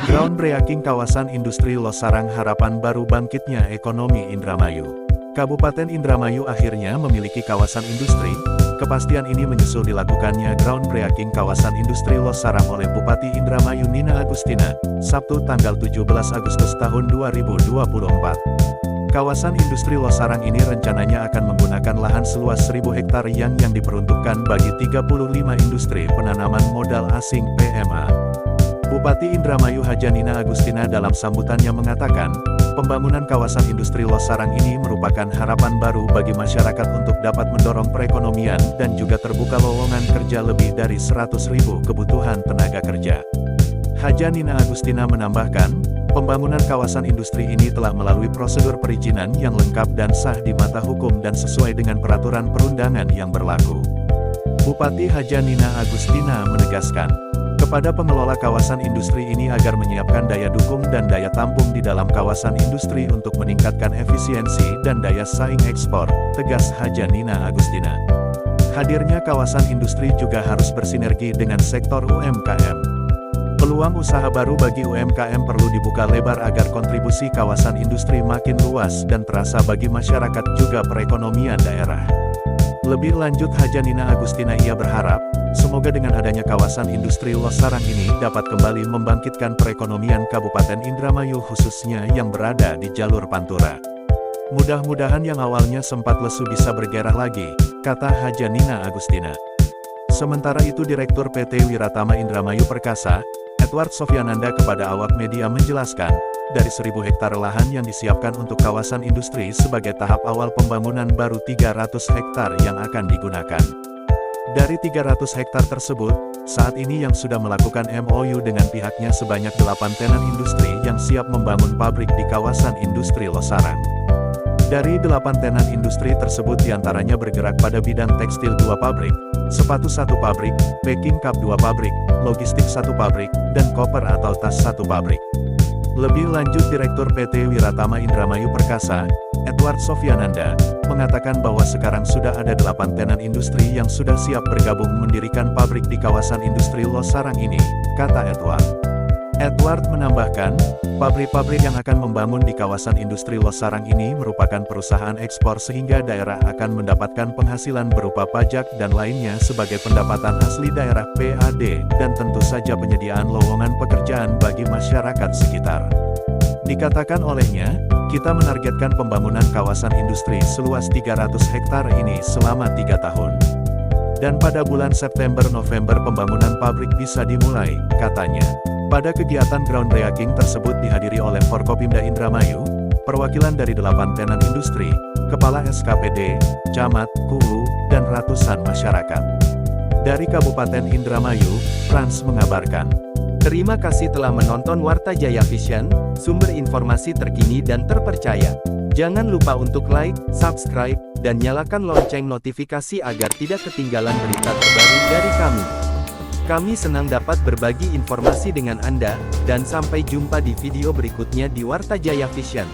Groundbreaking kawasan industri Losarang, harapan baru bangkitnya ekonomi Indramayu. Kabupaten Indramayu akhirnya memiliki kawasan industri. Kepastian ini menyusul dilakukannya groundbreaking kawasan industri Losarang oleh Bupati Indramayu Nina Agustina, Sabtu tanggal 17 Agustus tahun 2024. Kawasan industri Losarang ini rencananya akan menggunakan lahan seluas 1.000 hektar yang diperuntukkan bagi 35 industri penanaman modal asing (PMA). Bupati Indramayu Hajanina Agustina dalam sambutannya mengatakan, pembangunan kawasan industri Losarang ini merupakan harapan baru bagi masyarakat untuk dapat mendorong perekonomian dan juga terbuka lowongan kerja lebih dari 100.000 kebutuhan tenaga kerja. Hajanina Agustina menambahkan, pembangunan kawasan industri ini telah melalui prosedur perizinan yang lengkap dan sah di mata hukum dan sesuai dengan peraturan perundangan yang berlaku. Bupati Hajanina Agustina menegaskan kepada pengelola kawasan industri ini agar menyiapkan daya dukung dan daya tampung di dalam kawasan industri untuk meningkatkan efisiensi dan daya saing ekspor, tegas Hajanina Agustina. Hadirnya kawasan industri juga harus bersinergi dengan sektor UMKM. Peluang usaha baru bagi UMKM perlu dibuka lebar agar kontribusi kawasan industri makin luas dan terasa bagi masyarakat juga perekonomian daerah. Lebih lanjut Hajanina Agustina ia berharap, semoga dengan adanya kawasan industri Losarang ini dapat kembali membangkitkan perekonomian Kabupaten Indramayu khususnya yang berada di jalur Pantura. Mudah-mudahan yang awalnya sempat lesu bisa bergairah lagi, kata Hajanina Agustina. Sementara itu Direktur PT Wiratama Indramayu Perkasa, Edward Sofyananda kepada awak media menjelaskan, dari 1.000 hektar lahan yang disiapkan untuk kawasan industri sebagai tahap awal pembangunan baru 300 hektar yang akan digunakan. Dari 300 hektar tersebut, saat ini yang sudah melakukan MOU dengan pihaknya sebanyak 8 tenan industri yang siap membangun pabrik di kawasan industri Losarang. Dari 8 tenan industri tersebut diantaranya bergerak pada bidang tekstil 2 pabrik, sepatu 1 pabrik, packing cup 2 pabrik, logistik 1 pabrik, dan koper atau tas 1 pabrik. Lebih lanjut Direktur PT Wiratama Indramayu Perkasa, Edward Sofyananda, mengatakan bahwa sekarang sudah ada 8 tenan industri yang sudah siap bergabung mendirikan pabrik di kawasan industri Losarang ini, kata Edward. Edward menambahkan, pabrik-pabrik yang akan membangun di kawasan industri Losarang ini merupakan perusahaan ekspor sehingga daerah akan mendapatkan penghasilan berupa pajak dan lainnya sebagai pendapatan asli daerah (PAD) dan tentu saja penyediaan lowongan pekerjaan bagi masyarakat sekitar. Dikatakan olehnya, kita menargetkan pembangunan kawasan industri seluas 300 hektar ini selama 3 tahun. Dan pada bulan September-November pembangunan pabrik bisa dimulai, katanya. Pada kegiatan groundbreaking tersebut dihadiri oleh Forkopimda Indramayu, perwakilan dari 8 tenan industri, kepala SKPD, camat, hulu, dan ratusan masyarakat. Dari Kabupaten Indramayu, Frans mengabarkan. Terima kasih telah menonton Warta Jaya Vision, sumber informasi terkini dan terpercaya. Jangan lupa untuk like, subscribe, dan nyalakan lonceng notifikasi agar tidak ketinggalan berita terbaru dari kami. Kami senang dapat berbagi informasi dengan Anda, dan sampai jumpa di video berikutnya di Warta Jaya Vision.